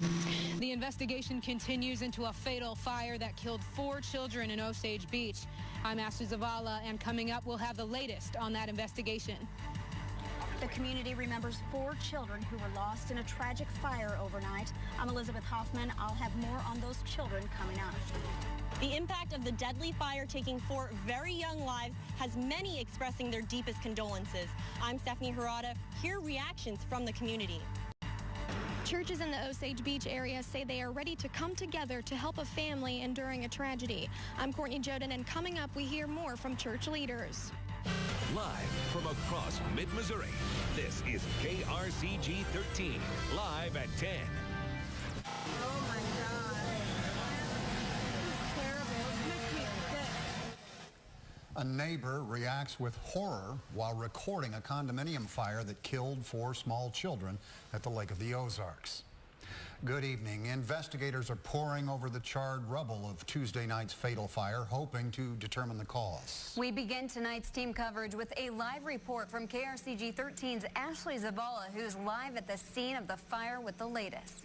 The investigation continues into a fatal fire that killed 4 children in Osage Beach. I'm Ashley Zavala, and coming up, we'll have the latest on that investigation. The community remembers 4 children who were lost in a tragic fire overnight. I'm Elizabeth Hoffman. I'll have more on those children coming up. The impact of the deadly fire taking 4 very young lives has many expressing their deepest condolences. I'm Stephanie Harada. Here are reactions from the community. Churches in the Osage Beach area say they are ready to come together to help a family enduring a tragedy. I'm Courtney Joden, and coming up, we hear more from church leaders. Live from across mid-Missouri, this is KRCG 13, live at 10. Oh my God. This is terrible. It makes me sick. A neighbor reacts with horror while recording a condominium fire that killed 4 small children at the Lake of the Ozarks. Good evening. Investigators are poring over the charred rubble of Tuesday night's fatal fire, hoping to determine the cause. We begin tonight's team coverage with a live report from KRCG 13's Ashley Zavala, who's live at the scene of the fire with the latest.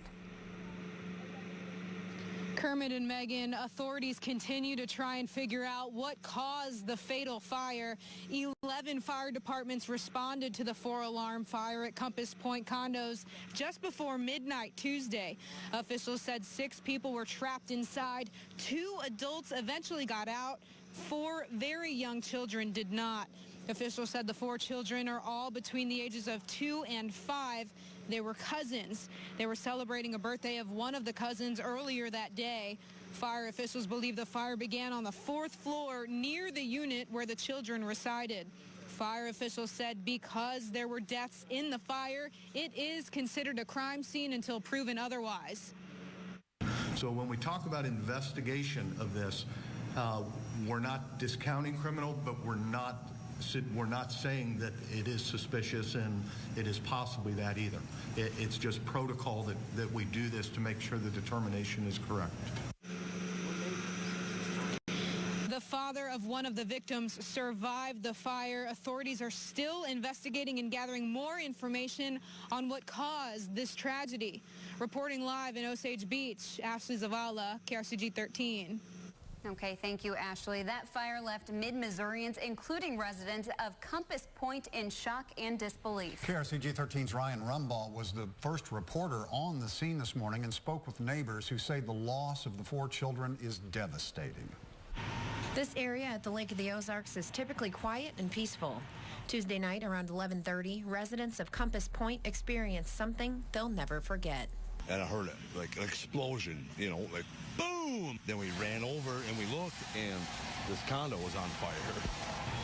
Kermit and Megan, authorities continue to try and figure out what caused the fatal fire. 11 fire departments responded to the 4-alarm fire at Compass Point condos just before midnight Tuesday. Officials said 6 people were trapped inside. 2 adults eventually got out. 4 very young children did not. Officials said the 4 children are all between the ages of 2 and 5. They were cousins. They were celebrating a birthday of one of the cousins earlier that day. Fire officials believe the fire began on the 4th floor near the unit where the children resided. Fire officials said because there were deaths in the fire, it is considered a crime scene until proven otherwise. So when we talk about investigation of this, we're not discounting criminal, but we're not saying that it is suspicious and it is possibly that either. It's just protocol that we do this to make sure the determination is correct. The father of one of the victims survived the fire. Authorities are still investigating and gathering more information on what caused this tragedy. Reporting live in Osage Beach, Ashley Zavala, KRCG 13. Okay, thank you, Ashley. That fire left mid-Missourians, including residents of Compass Point, in shock and disbelief. KRCG 13's Ryan Rumbaugh was the first reporter on the scene this morning and spoke with neighbors who say the loss of the 4 children is devastating. This area at the Lake of the Ozarks is typically quiet and peaceful. Tuesday night around 11:30, residents of Compass Point experienced something they'll never forget. And I heard it, like an explosion, you know, like boom! Then we ran over and we looked, and this condo was on fire.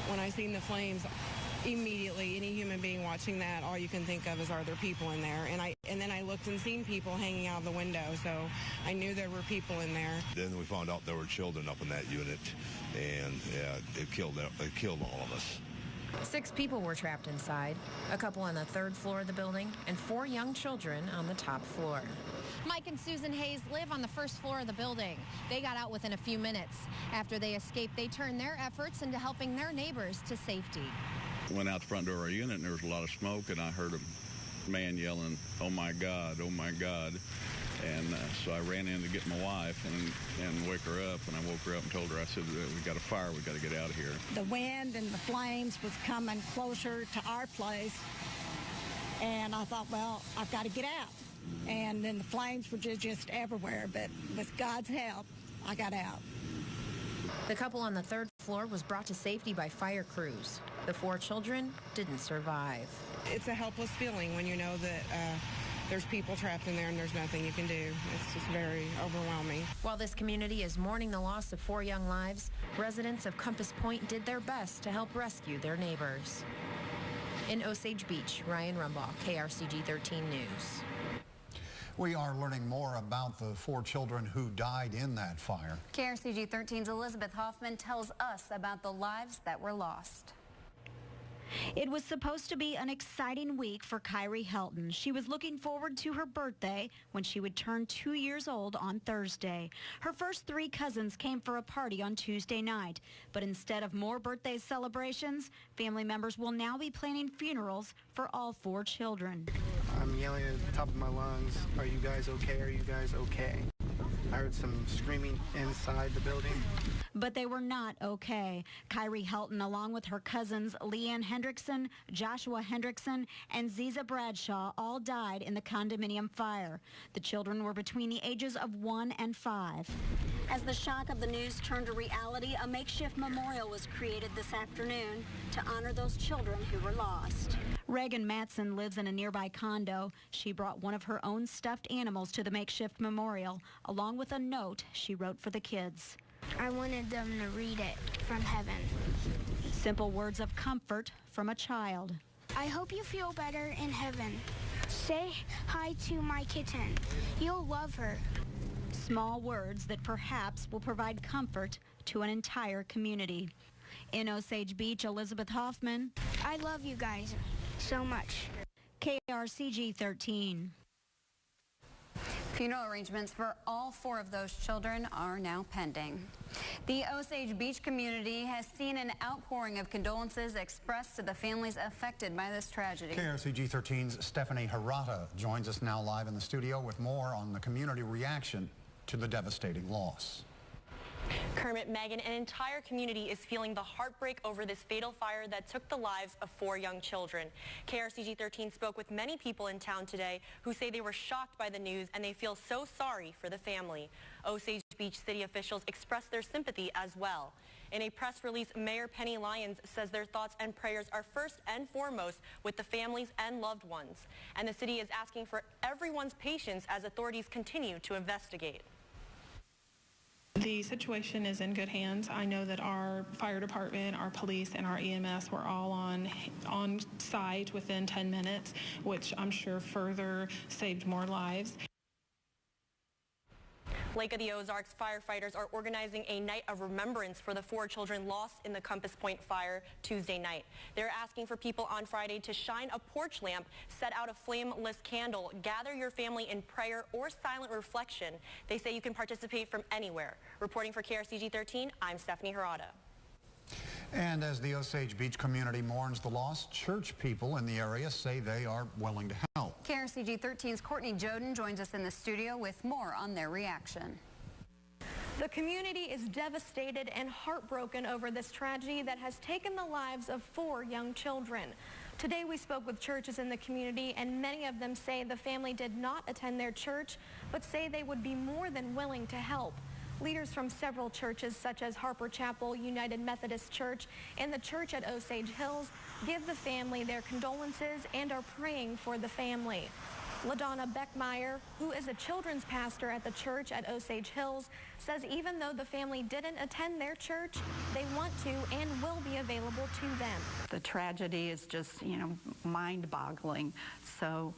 When I seen the flames, immediately, any human being watching that, all you can think of is, are there people in there? And then I looked and seen people hanging out of the window, so I knew there were people in there. Then we found out there were children up in that unit, and yeah, it killed all of us. 6 people were trapped inside, a couple on the 3rd floor of the building, and 4 young children on the top floor. Mike and Susan Hayes live on the 1st floor of the building. They got out within a few minutes. After they escaped, they turned their efforts into helping their neighbors to safety. Went out the front door of our unit, and there was a lot of smoke, and I heard a man yelling, "Oh my God, oh my God." And so I ran in to get my wife and wake her up. And I woke her up and told her, I said, "We got a fire, we got to get out of here." The wind and the flames was coming closer to our place. And I thought, well, I've got to get out. And then the flames were just everywhere. But with God's help, I got out. The couple on the 3rd floor was brought to safety by fire crews. The 4 children didn't survive. It's a helpless feeling when you know that there's people trapped in there and there's nothing you can do. It's just very overwhelming. While this community is mourning the loss of 4 young lives, residents of Compass Point did their best to help rescue their neighbors. In Osage Beach, Ryan Rumbaugh, KRCG 13 News. We are learning more about the 4 children who died in that fire. KRCG 13's Elizabeth Hoffman tells us about the lives that were lost. It was supposed to be an exciting week for Kyrie Helton. She was looking forward to her birthday when she would turn 2 years old on Thursday. Her first 3 cousins came for a party on Tuesday night. But instead of more birthday celebrations, family members will now be planning funerals for all 4 children. I'm yelling at the top of my lungs, "Are you guys okay? Are you guys okay?" I heard some screaming inside the building. But they were not okay. Kyrie Helton, along with her cousins Leanne Hendrickson, Joshua Hendrickson, and Ziza Bradshaw, all died in the condominium fire. The children were between the ages of 1 and 5. As the shock of the news turned to reality, a makeshift memorial was created this afternoon to honor those children who were lost. Reagan Matson lives in a nearby condo. She brought one of her own stuffed animals to the makeshift memorial, along with a note she wrote for the kids. I wanted them to read it from heaven. Simple words of comfort from a child. I hope you feel better in heaven. Say hi to my kitten. You'll love her. Small words that perhaps will provide comfort to an entire community. In Osage Beach, Elizabeth Hoffman. I love you guys so much. KRCG 13. Funeral arrangements for all 4 of those children are now pending. The Osage Beach community has seen an outpouring of condolences expressed to the families affected by this tragedy. KRCG 13's Stephanie Hirata joins us now live in the studio with more on the community reaction to the devastating loss. Kermit, Megan, an entire community is feeling the heartbreak over this fatal fire that took the lives of 4 young children. KRCG 13 spoke with many people in town today who say they were shocked by the news and they feel so sorry for the family. Osage Beach city officials expressed their sympathy as well. In a press release, Mayor Penny Lyons says their thoughts and prayers are first and foremost with the families and loved ones. And the city is asking for everyone's patience as authorities continue to investigate. The situation is in good hands. I know that our fire department, our police, and our EMS were all on site within 10 minutes, which I'm sure further saved more lives. Lake of the Ozarks firefighters are organizing a night of remembrance for the 4 children lost in the Compass Point fire Tuesday night. They're asking for people on Friday to shine a porch lamp, set out a flameless candle, gather your family in prayer or silent reflection. They say you can participate from anywhere. Reporting for KRCG 13, I'm Stephanie Hirata. And as the Osage Beach community mourns the loss, church people in the area say they are willing to help. KRCG 13's Courtney Joden joins us in the studio with more on their reaction. The community is devastated and heartbroken over this tragedy that has taken the lives of 4 young children. Today we spoke with churches in the community, and many of them say the family did not attend their church, but say they would be more than willing to help. Leaders from several churches, such as Harper Chapel, United Methodist Church, and the church at Osage Hills, give the family their condolences and are praying for the family. LaDonna Beckmeyer, who is a children's pastor at the church at Osage Hills, says even though the family didn't attend their church, they want to and will be available to them. The tragedy is just, mind-boggling. So,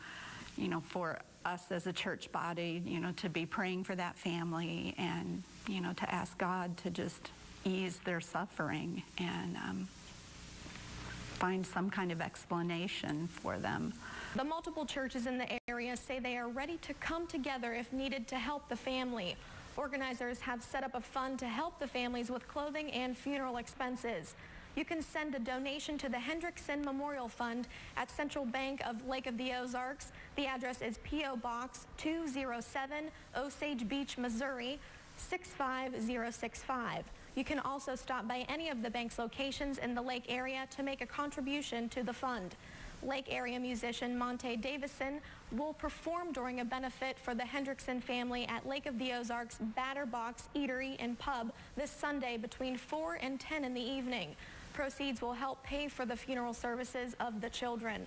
for us as a church body, to be praying for that family and, to ask God to just ease their suffering and find some kind of explanation for them. The multiple churches in the area say they are ready to come together if needed to help the family. Organizers have set up a fund to help the families with clothing and funeral expenses. You can send a donation to the Hendrickson Memorial Fund at Central Bank of Lake of the Ozarks. The address is P.O. Box 207, Osage Beach, Missouri, 65065. You can also stop by any of the bank's locations in the Lake area to make a contribution to the fund. Lake area musician Monte Davison will perform during a benefit for the Hendrickson family at Lake of the Ozarks Batter Box Eatery and Pub this Sunday between 4 and 10 in the evening. Proceeds will help pay for the funeral services of the children.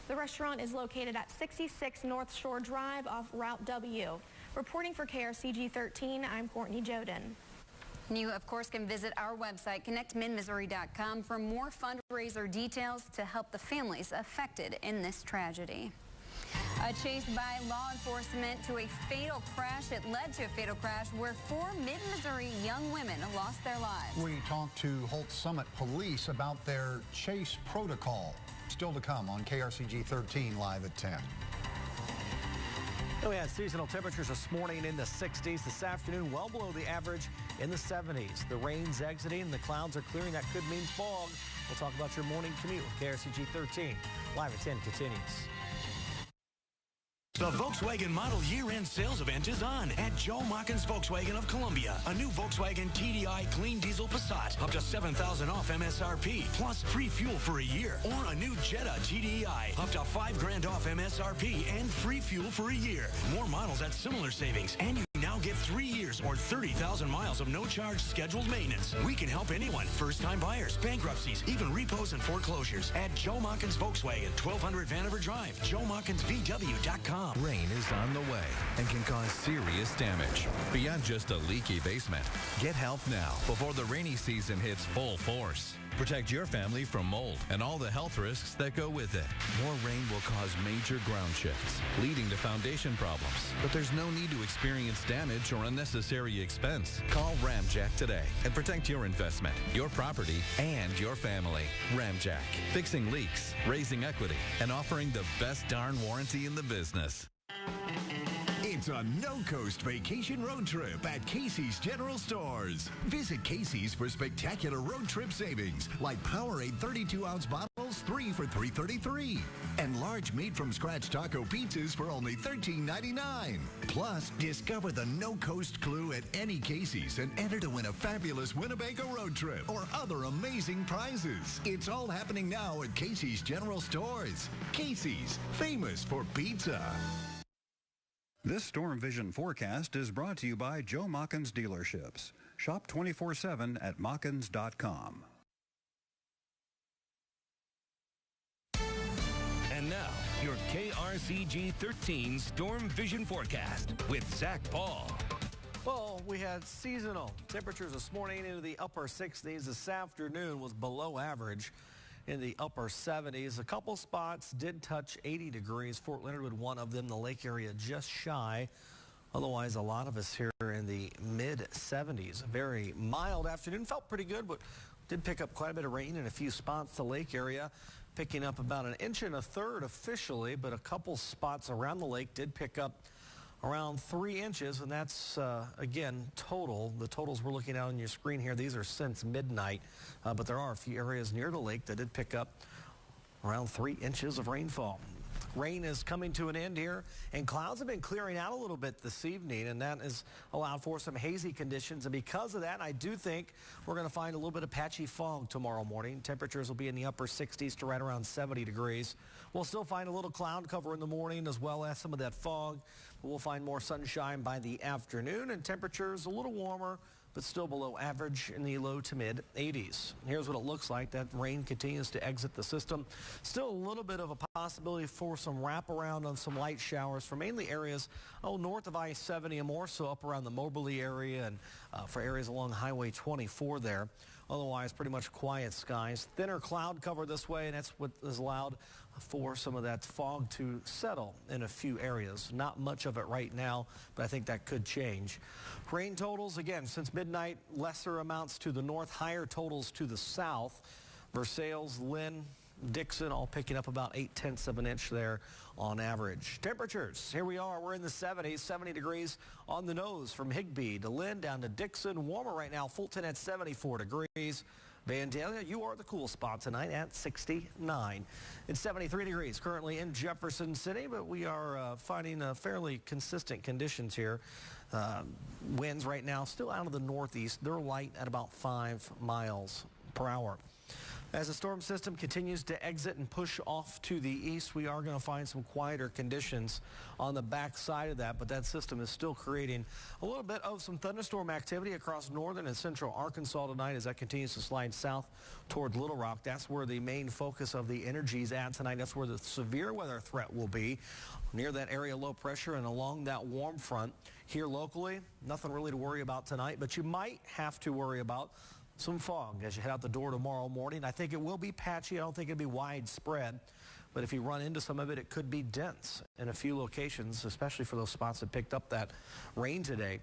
The restaurant is located at 66 North Shore Drive off Route W. Reporting for KRCG 13, I'm Courtney Joden. You, of course, can visit our website, connectmidmissouri.com, for more fundraiser details to help the families affected in this tragedy. A chase by law enforcement to a fatal crash. It led to a fatal crash where 4 mid-Missouri young women lost their lives. We talked to Holt Summit Police about their chase protocol. Still to come on KRCG 13 live at 10. We had seasonal temperatures this morning in the 60s. This afternoon, well below the average in the 70s. The rain's exiting, the clouds are clearing. That could mean fog. We'll talk about your morning commute with KRCG 13. Live at 10 continues. The Volkswagen Model Year-End Sales Event is on at Joe Mockins Volkswagen of Columbia. A new Volkswagen TDI Clean Diesel Passat, up to $7,000 off MSRP, plus free fuel for a year. Or a new Jetta TDI, up to $5,000 off MSRP and free fuel for a year. More models at similar savings, and you now get 3 years or 30,000 miles of no-charge scheduled maintenance. We can help anyone, first-time buyers, bankruptcies, even repos and foreclosures at Joe Mockins Volkswagen, 1200 Vanover Drive, JoeMockinsVW.com. Rain is on the way and can cause serious damage. Beyond just a leaky basement, get help now before the rainy season hits full force. Protect your family from mold and all the health risks that go with it. More rain will cause major ground shifts, leading to foundation problems. But there's no need to experience damage or unnecessary expense. Call Ramjack today and protect your investment, your property, and your family. Ramjack, fixing leaks, raising equity, and offering the best darn warranty in the business. It's a no-coast vacation road trip at Casey's General Stores. Visit Casey's for spectacular road trip savings, like Powerade 32-ounce bottles, 3 for $3.33. And large made-from-scratch taco pizzas for only $13.99. Plus, discover the no-coast clue at any Casey's and enter to win a fabulous Winnebago road trip or other amazing prizes. It's all happening now at Casey's General Stores. Casey's, famous for pizza. This Storm Vision forecast is brought to you by Joe Mockins Dealerships. Shop 24/7 at Mockins.com. And now, your KRCG 13 Storm Vision forecast with Zach Paul. Well, we had seasonal temperatures this morning into the upper 60s. This afternoon was below average in the upper 70s. A couple spots did touch 80 degrees. Fort Leonard with one of them, the lake area just shy. Otherwise, a lot of us here in the mid-70s. A very mild afternoon. Felt pretty good, but did pick up quite a bit of rain in a few spots. The lake area picking up about 1 1/3 inches officially, but a couple spots around the lake did pick up around 3 inches, and that's, again, total. The totals we're looking at on your screen here, these are since midnight, but there are a few areas near the lake that did pick up around 3 inches of rainfall. Rain is coming to an end here, and clouds have been clearing out a little bit this evening, and that has allowed for some hazy conditions. And because of that, I do think we're going to find a little bit of patchy fog tomorrow morning. Temperatures will be in the upper 60s to right around 70 degrees. We'll still find a little cloud cover in the morning as well as some of that fog. We'll find more sunshine by the afternoon, and temperatures a little warmer, but still below average in the low to mid 80s. Here's what it looks like. That rain continues to exit the system. Still a little bit of a possibility for some wraparound on some light showers for mainly areas north of I-70 and more so up around the Moberly area and for areas along Highway 24 there. Otherwise, pretty much quiet skies. Thinner cloud cover this way, and that's what has allowed for some of that fog to settle in a few areas. Not much of it right now, but I think that could change. Rain totals, again, since midnight, lesser amounts to the north, higher totals to the south. Versailles, Lynn, Dixon all picking up about 0.8 of an inch there on average. Temperatures, here we are, we're in the 70s, 70 degrees on the nose from Higbee to Lynn down to Dixon. Warmer right now, Fulton at 74 degrees. Vandalia, you are the cool spot tonight at 69. It's 73 degrees currently in Jefferson City, but we are finding fairly consistent conditions here. Winds right now still out of the northeast. They're light at about 5 miles per hour. As the storm system continues to exit and push off to the east, we are going to find some quieter conditions on the back side of that, but that system is still creating a little bit of some thunderstorm activity across northern and central Arkansas tonight as that continues to slide south toward Little Rock. That's where the main focus of the energy is at tonight. That's where the severe weather threat will be, near that area low pressure and along that warm front. Here locally, nothing really to worry about tonight, but you might have to worry about some fog as you head out the door tomorrow morning. I think it will be patchy. I don't think it'll be widespread, but if you run into some of it, it could be dense in a few locations, especially for those spots that picked up that rain today.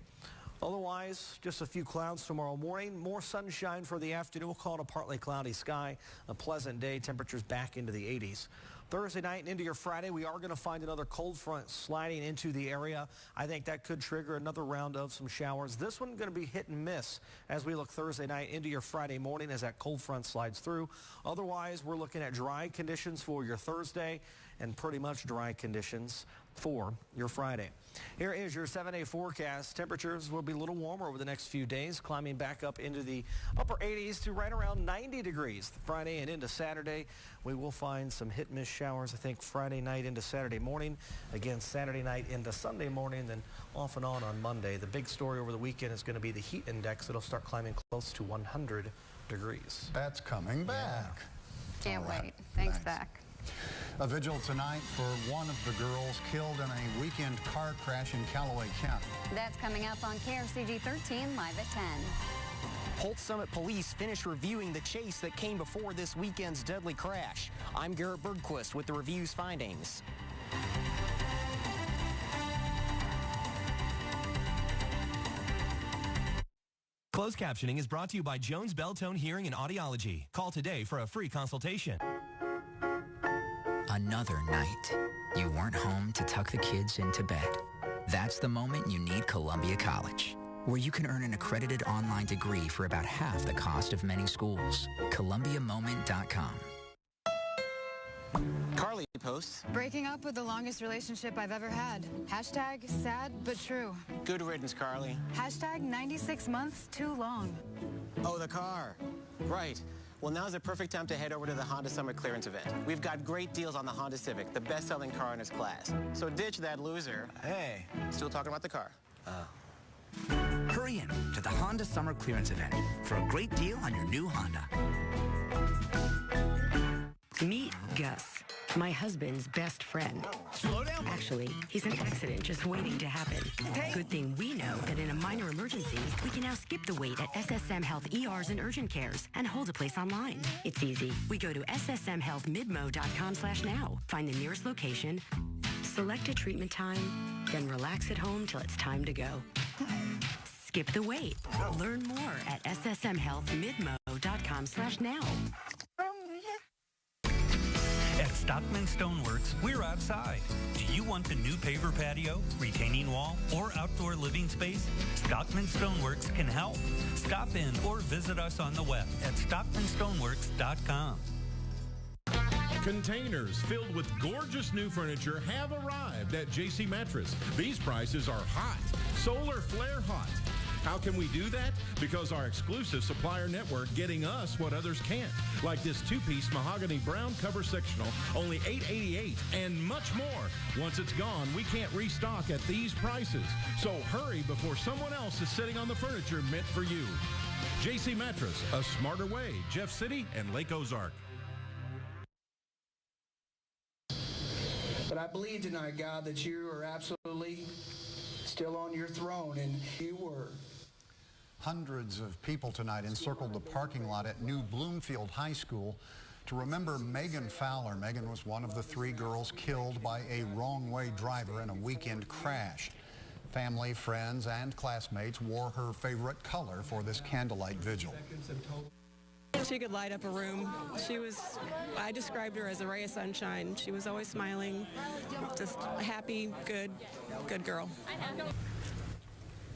Otherwise, just a few clouds tomorrow morning. More sunshine for the afternoon. We'll call it a partly cloudy sky. A pleasant day. Temperatures back into the 80s. Thursday night and into your Friday, we are going to find another cold front sliding into the area. I think that could trigger another round of some showers. This one going to be hit and miss as we look Thursday night into your Friday morning as that cold front slides through. Otherwise, we're looking at dry conditions for your Thursday and pretty much dry conditions for your Friday. Here is your 7-day forecast. Temperatures will be a little warmer over the next few days, climbing back up into the upper 80s to right around 90 degrees. Friday and into Saturday, we will find some hit-miss showers, I think, Friday night into Saturday morning. Again, Saturday night into Sunday morning, then off and on Monday. The big story over the weekend is going to be the heat index. It'll start climbing close to 100 degrees. That's coming back. Can't wait. Thanks, Zach. A vigil tonight for one of the girls killed in a weekend car crash in Callaway County. That's coming up on KRCG 13 live at 10. Holt Summit Police finished reviewing the chase that came before this weekend's deadly crash. I'm Garrett Bergquist with the review's findings. Closed captioning is brought to you by Jones Bell-Tone Hearing and Audiology. Call today for a free consultation. Another night. You weren't home to tuck the kids into bed. That's the moment you need Columbia College, where you can earn an accredited online degree for about half the cost of many schools. ColumbiaMoment.com. Carly posts, breaking up with the longest relationship I've ever had. Hashtag sad but true. good riddance, Carly. Hashtag 96 months too long. Oh, the car. Right. Well, now's the perfect time to head over to the Honda Summer Clearance event. We've got great deals on the Honda Civic, the best-selling car in its class. So ditch that loser. Hey, still talking about the car. Hurry in to the Honda Summer Clearance event for a great deal on your new Honda. Meet Gus, my husband's best friend. Slow down. Actually, he's an accident just waiting to happen. Hey. Good thing we know that in a minor emergency, we can now skip the wait at SSM Health ERs and urgent cares and hold a place online. It's easy. We go to ssmhealthmidmo.com/now, find the nearest location, select a treatment time, then relax at home till it's time to go. Skip the wait. Learn more at ssmhealthmidmo.com/now. At Stockman Stoneworks, we're outside. Do you want the new paver patio, retaining wall, or outdoor living space? Stockman Stoneworks can help. Stop in or visit us on the web at stockmanstoneworks.com. Containers filled with gorgeous new furniture have arrived at JC Mattress. These prices are hot, solar flare hot. How can we do that? Because our exclusive supplier network getting us what others can't. Like this two-piece mahogany brown cover sectional, only $888, and much more. Once it's gone, we can't restock at these prices. So hurry before someone else is sitting on the furniture meant for you. JC Mattress, a smarter way. Jeff City and Lake Ozark. But I believe tonight, God, that you are absolutely still on your throne, and you were. Hundreds of people tonight encircled the parking lot at New Bloomfield High School to remember Megan Fowler. Megan was one of the 3 girls killed by a wrong-way driver in a weekend crash. Family, friends, and classmates wore her favorite color for this candlelight vigil. She could light up a room. I described her as a ray of sunshine. She was always smiling, just a happy, good girl.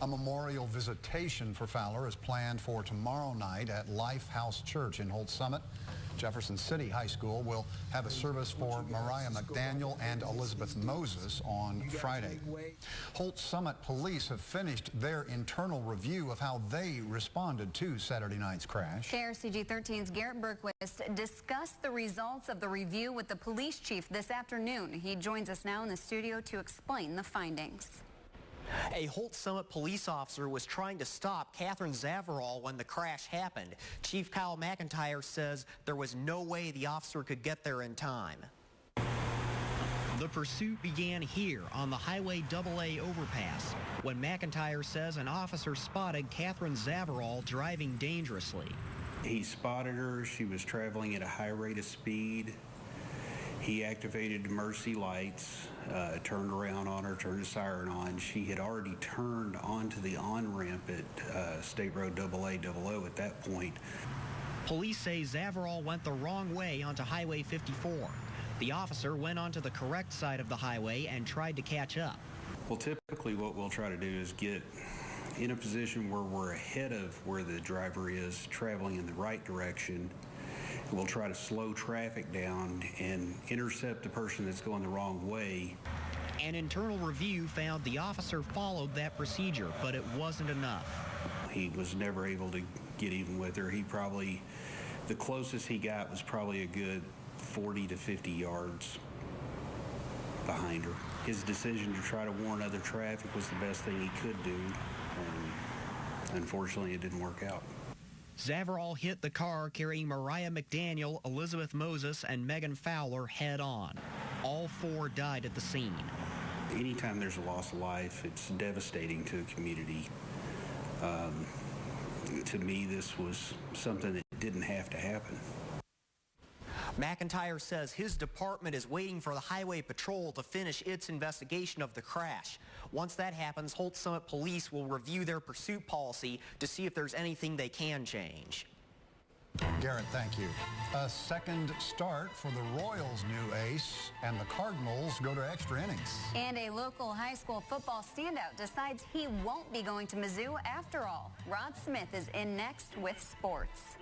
A memorial visitation for Fowler is planned for tomorrow night at Life House Church in Holt Summit. Jefferson City High School will have a service for Mariah McDaniel and Elizabeth Moses on Friday. Holt Summit police have finished their internal review of how they responded to Saturday night's crash. KRCG 13's Garrett Bergquist discussed the results of the review with the police chief this afternoon. He joins us now in the studio to explain the findings. A Holt Summit police officer was trying to stop Catherine Zavarol when the crash happened. Chief Kyle McIntyre says there was no way the officer could get there in time. The pursuit began here on the Highway AA overpass when McIntyre says an officer spotted Catherine Zavarol driving dangerously. He spotted her. She was traveling at a high rate of speed. He activated emergency lights, turned around on her, turned the siren on. She had already turned onto the on-ramp at State Road AA00 at that point. Police say Zavarol went the wrong way onto Highway 54. The officer went onto the correct side of the highway and tried to catch up. Well, typically what we'll try to do is get in a position where we're ahead of where the driver is, traveling in the right direction, will try to slow traffic down and intercept the person that's going the wrong way. An internal review found the officer followed that procedure, but it wasn't enough. He was never able to get even with her. The closest he got was probably a good 40 to 50 yards behind her. His decision to try to warn other traffic was the best thing he could do. Unfortunately, it didn't work out. Zavarol hit the car carrying Mariah McDaniel, Elizabeth Moses, and Megan Fowler head on. All four died at the scene. Anytime there's a loss of life, it's devastating to a community. To me, this was something that didn't have to happen. McIntyre says his department is waiting for the Highway Patrol to finish its investigation of the crash. Once that happens, Holt Summit Police will review their pursuit policy to see if there's anything they can change. Garrett, thank you. A second start for the Royals' new ace, and the Cardinals go to extra innings. And a local high school football standout decides he won't be going to Mizzou after all. Rod Smith is in next with sports.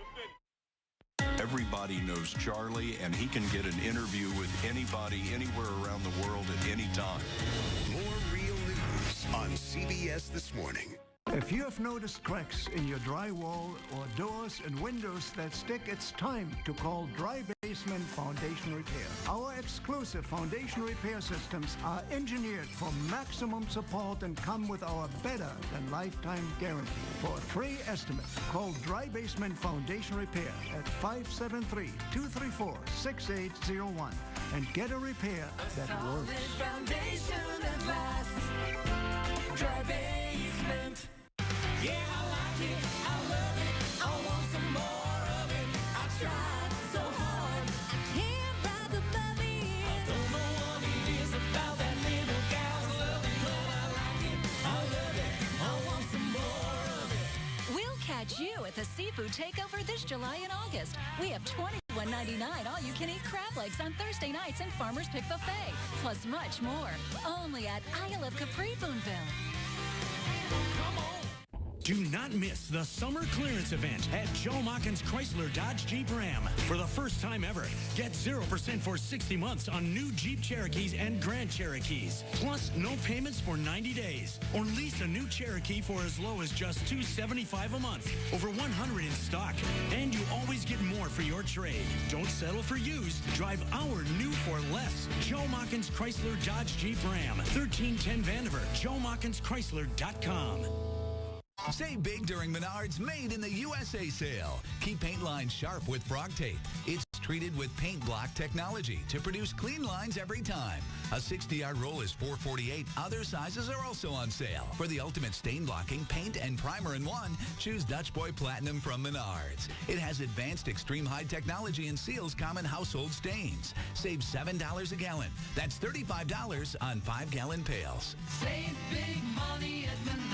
Everybody knows Charlie, and he can get an interview with anybody, anywhere around the world at any time. More real news on CBS This Morning. If you have noticed cracks in your drywall or doors and windows that stick, it's time to call Dry Basement Foundation Repair. Our exclusive foundation repair systems are engineered for maximum support and come with our better than lifetime guarantee. For a free estimate, call Dry Basement Foundation Repair at 573-234-6801 and get a repair that works. Foundation that lasts. Dry Basement. Yeah, I like it, I love it, I want some more of it. I tried so hard, I can't ride above it. I don't know what it is about that little gal's loving, but I like it, I love it, I want some more of it. We'll catch you at the Seafood Takeover this July and August. We have $21.99 all-you-can-eat crab legs on Thursday nights and Farmer's Pick Buffet, plus much more. Only at Isle of Capri, Boonville. Come on! Do not miss the summer clearance event at Joe Mockins Chrysler Dodge Jeep Ram. For the first time ever, get 0% for 60 months on new Jeep Cherokees and Grand Cherokees. Plus, no payments for 90 days. Or lease a new Cherokee for as low as just $275 a month. Over 100 in stock. And you always get more for your trade. Don't settle for used. Drive our new for less. Joe Mockins Chrysler Dodge Jeep Ram. 1310 Vandiver. JoeMockinsChrysler.com. Save big during Menards Made in the USA sale. Keep paint lines sharp with Frog Tape. It's treated with paint block technology to produce clean lines every time. A 60-yard roll is $4.48. Other sizes are also on sale. For the ultimate stain blocking, paint, and primer in one, choose Dutch Boy Platinum from Menards. It has advanced extreme high technology and seals common household stains. Save $7 a gallon. That's $35 on 5-gallon pails. Save big money at Menards.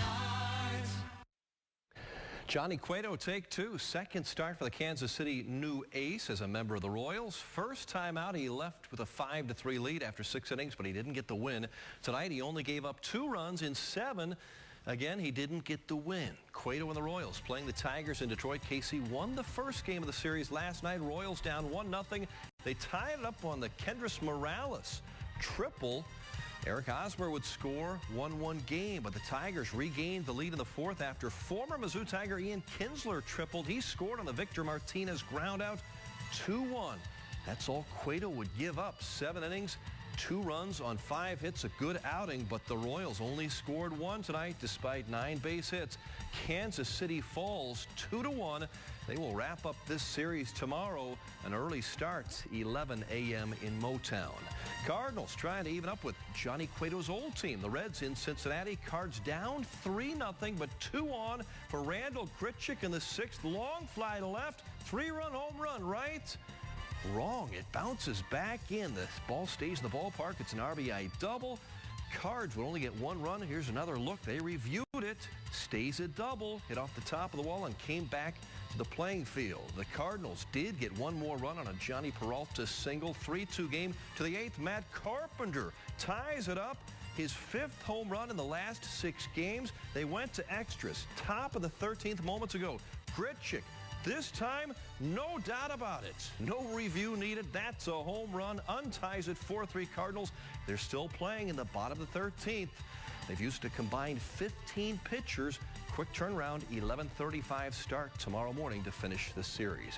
Johnny Cueto, take two. Second start for the Kansas City new ace as a member of the Royals. First time out, he left with a 5-3 lead after 6 innings, but he didn't get the win. Tonight, he only gave up 2 runs in 7. Again, he didn't get the win. Cueto and the Royals playing the Tigers in Detroit. KC won the first game of the series last night. Royals down 1-0. They tied it up on the Kendrys Morales triple. Eric Hosmer would score 1-1 game, but the Tigers regained the lead in the 4th after former Mizzou Tiger Ian Kinsler tripled. He scored on the Victor Martinez groundout, 2-1. That's all Cueto would give up. 7 innings, 2 runs on 5 hits, a good outing, but the Royals only scored 1 tonight despite 9 base hits. Kansas City falls 2-1. They will wrap up this series tomorrow. An early start, 11 a.m. in Motown. Cardinals trying to even up with Johnny Cueto's old team. The Reds in Cincinnati. Cards down 3-0, but 2 on for Randall Grichuk in the 6th. Long fly to left. 3-run home run right. Wrong. It bounces back in. The ball stays in the ballpark. It's an RBI double. Cards would only get 1 run. Here's another look. They reviewed it. Stays a double. Hit off the top of the wall and came back to the playing field. The Cardinals did get 1 more run on a Johnny Peralta single. 3-2 game to the 8th. Matt Carpenter ties it up. His 5th home run in the last 6 games. They went to extras. Top of the 13th moments ago. Grichuk This time, no doubt about it. No review needed. That's a home run. Unties it 4-3 Cardinals. They're still playing in the bottom of the 13th. They've used a combined 15 pitchers. Quick turnaround, 11:35 start tomorrow morning to finish the series.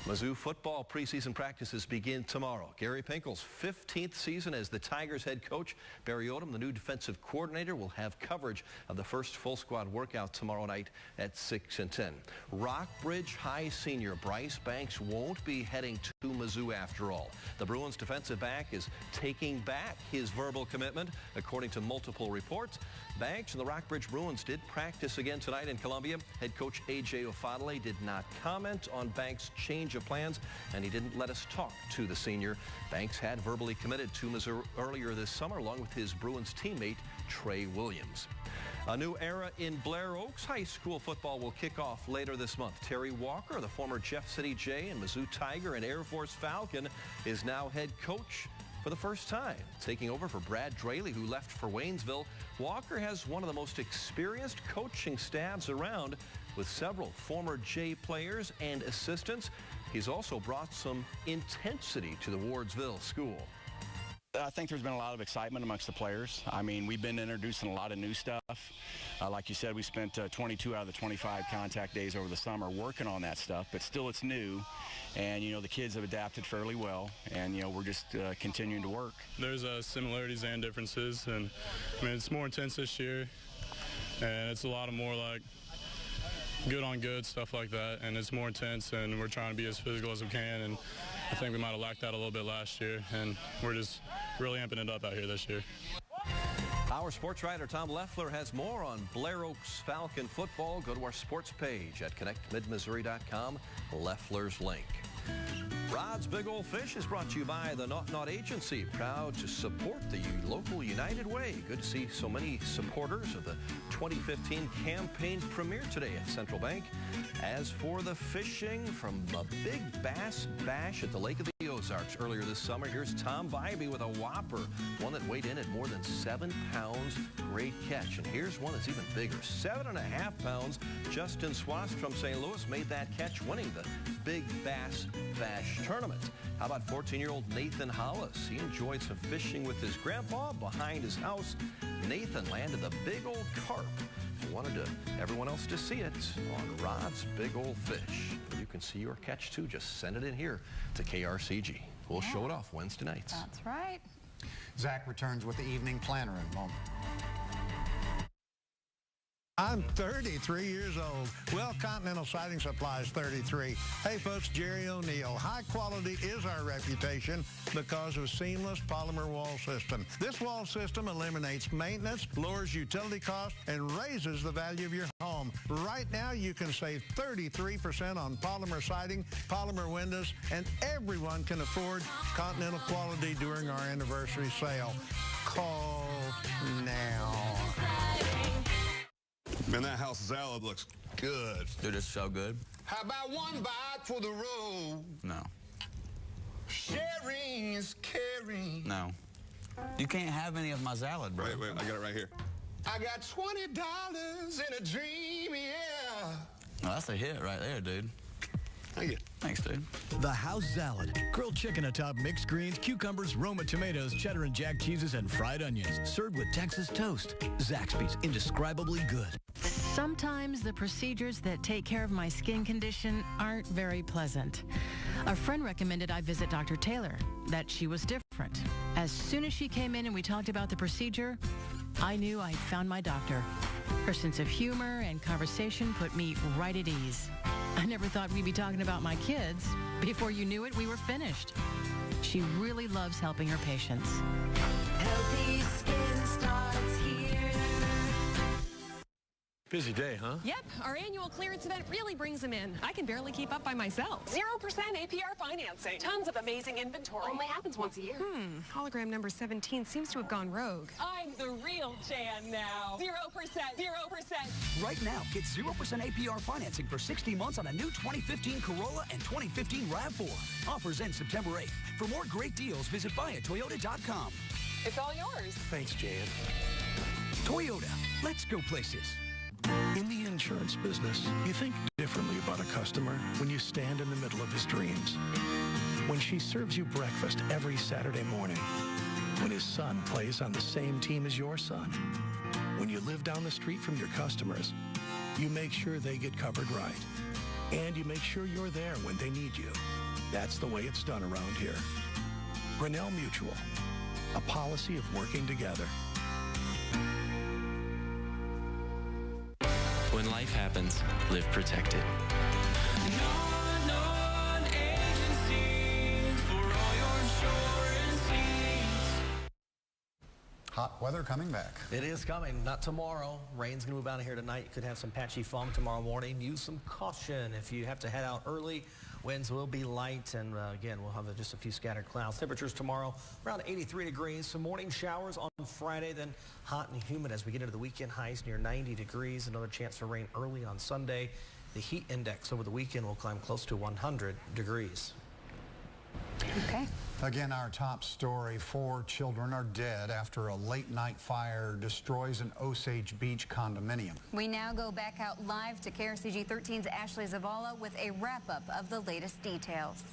Mizzou football preseason practices begin tomorrow. Gary Pinkel's 15th season as the Tigers head coach. Barry Odom, the new defensive coordinator, will have coverage of the first full squad workout tomorrow night at 6 and 10. Rockbridge High senior Bryce Banks won't be heading to Mizzou after all. The Bruins defensive back is taking back his verbal commitment, according to multiple reports. Banks and the Rockbridge Bruins did practice again tonight in Columbia. Head coach A.J. Ofadale did not comment on Banks' change of plans, and he didn't let us talk to the senior. Banks had verbally committed to Missouri earlier this summer, along with his Bruins teammate, Trey Williams. A new era in Blair Oaks High School football will kick off later this month. Terry Walker, the former Jeff City Jay and Mizzou Tiger and Air Force Falcon, is now head coach for the first time, taking over for Brad Draley, who left for Waynesville. Walker has one of the most experienced coaching staffs around, with several former Jay players and assistants. He's also brought some intensity to the Wardsville school. I think there's been a lot of excitement amongst the players. I mean, we've been introducing a lot of new stuff. Like you said, we spent 22 out of the 25 contact days over the summer working on that stuff, but still it's new. And, you know, the kids have adapted fairly well, and, you know, we're just continuing to work. There's similarities and differences, and, I mean, it's more intense this year, and it's a lot of more, like, good on good, stuff like that, and it's more intense, and we're trying to be as physical as we can, and I think we might have lacked that a little bit last year, and we're just really amping it up out here this year. Our sports writer Tom Leffler has more on Blair Oaks Falcon football. Go to our sports page at connectmidmissouri.com, Leffler's link. Rod's Big Old Fish is brought to you by the Naught Naught Agency, proud to support the local United Way. Good to see so many supporters of the 2015 campaign premiere today at Central Bank. As for the fishing, from a big bass bash at the Lake of the Ozarks earlier this summer, here's Tom Bybee with a whopper, one that weighed in at more than 7 pounds. Great catch. And here's one that's even bigger, 7.5 pounds. Justin Swass from St. Louis made that catch, winning the Big Bass Bash tournament. How about 14-year-old Nathan Hollis? He enjoyed some fishing with his grandpa behind his house. Nathan landed the big old carp. Wanted everyone else to see it on Rod's Big Old Fish. You can see your catch too. Just send it in here to KRCG. We'll show it off Wednesday nights. That's right. Zach returns with the evening planner in a moment. I'm 33 years old. Well, Continental Siding Supply is 33. Hey, folks, Jerry O'Neill. High quality is our reputation because of seamless polymer wall system. This wall system eliminates maintenance, lowers utility costs, and raises the value of your home. Right now, you can save 33% on polymer siding, polymer windows, and everyone can afford Continental quality during our anniversary sale. Call now. Man, that house salad looks good. Dude, it's so good. How about one bite for the road? No. Sharing is caring. No. You can't have any of my salad, bro. Wait, I got it right here. I got $20 in a dream, yeah. Well, that's a hit right there, dude. Thank you. Thanks, dude. The house salad. Grilled chicken atop mixed greens, cucumbers, Roma tomatoes, cheddar and jack cheeses, and fried onions. Served with Texas toast. Zaxby's, indescribably good. Sometimes the procedures that take care of my skin condition aren't very pleasant. A friend recommended I visit Dr. Taylor, that she was different. As soon as she came in and we talked about the procedure, I knew I'd found my doctor. Her sense of humor and conversation put me right at ease. I never thought we'd be talking about my kids. Before you knew it, we were finished. She really loves helping her patients. Healthy skin starts here. Busy day, huh? Yep, our annual clearance event really brings them in. I can barely keep up by myself. 0% APR financing. Tons of amazing inventory. Only happens once a year. Hologram number 17 seems to have gone rogue. I'm the real Jan now. 0%, 0%. Right now, get 0% APR financing for 60 months on a new 2015 Corolla and 2015 RAV4. Offers end September 8th. For more great deals, visit buyatoyota.com. It's all yours. Thanks, Jan. Toyota, let's go places. In the insurance business, you think differently about a customer when you stand in the middle of his dreams. When she serves you breakfast every Saturday morning. When his son plays on the same team as your son. When you live down the street from your customers, you make sure they get covered right. And you make sure you're there when they need you. That's the way it's done around here. Grinnell Mutual, a policy of working together. When life happens, live protected. Hot weather coming back. It is coming. Not tomorrow. Rain's going to move out of here tonight. You could have some patchy fog tomorrow morning. Use some caution if you have to head out early. Winds will be light, and again, we'll have just a few scattered clouds. Temperatures tomorrow around 83 degrees. Some morning showers on Friday, then hot and humid as we get into the weekend. Highs near 90 degrees. Another chance for rain early on Sunday. The heat index over the weekend will climb close to 100 degrees. Okay. Again, our top story, 4 children are dead after a late-night fire destroys an Osage Beach condominium. We now go back out live to KRCG 13's Ashley Zavala with a wrap-up of the latest details.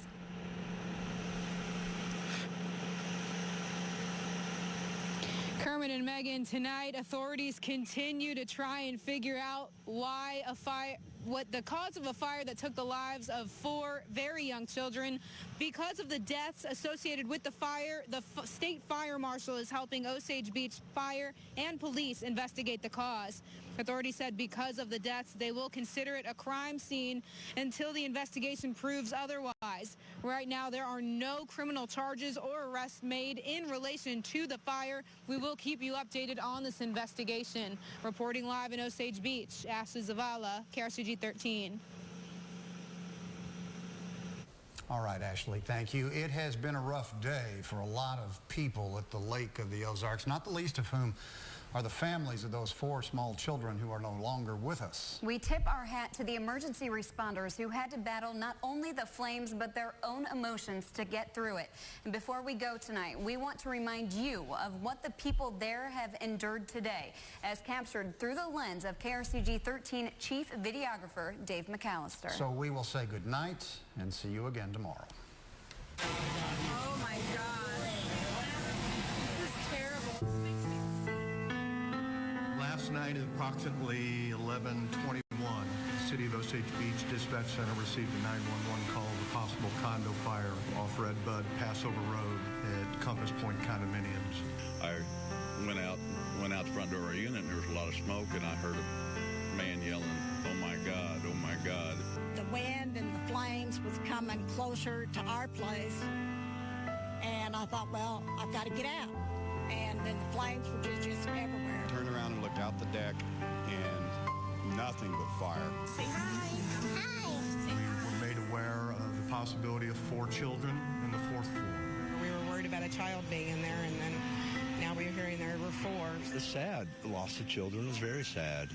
Kermit and Megan, tonight authorities continue to try and figure out what the cause of a fire that took the lives of 4 very young children. Because of the deaths associated with the fire, the state fire marshal is helping Osage Beach Fire and police investigate the cause. Authorities said because of the deaths, they will consider it a crime scene until the investigation proves otherwise. Right now, there are no criminal charges or arrests made in relation to the fire. We will keep you updated on this investigation. Reporting live in Osage Beach, Ashley Zavala, KRCG 13. All right, Ashley, thank you. It has been a rough day for a lot of people at the Lake of the Ozarks, not the least of whom are the families of those 4 small children who are no longer with us. We tip our hat to the emergency responders who had to battle not only the flames, but their own emotions to get through it. And before we go tonight, we want to remind you of what the people there have endured today, as captured through the lens of KRCG 13 Chief Videographer Dave McAllister. So we will say good night and see you again tomorrow. Oh, my God. This is terrible. Last night at approximately 11:21, the City of Osage Beach Dispatch Center received a 911 call of a possible condo fire off Red Bud Passover Road at Compass Point Condominiums. I went out the front door of our unit and there was a lot of smoke, and I heard a man yelling, "Oh my God, oh my God." The wind and the flames was coming closer to our place, and I thought, well, I've got to get out. And then the flames were just everywhere. Turned around and looked out the deck, and nothing but fire. Say hi. Hi. We were made aware of the possibility of 4 children in the 4th floor. We were worried about a child being in there, and then now we're hearing there were 4. It's sad. The loss of children is very sad.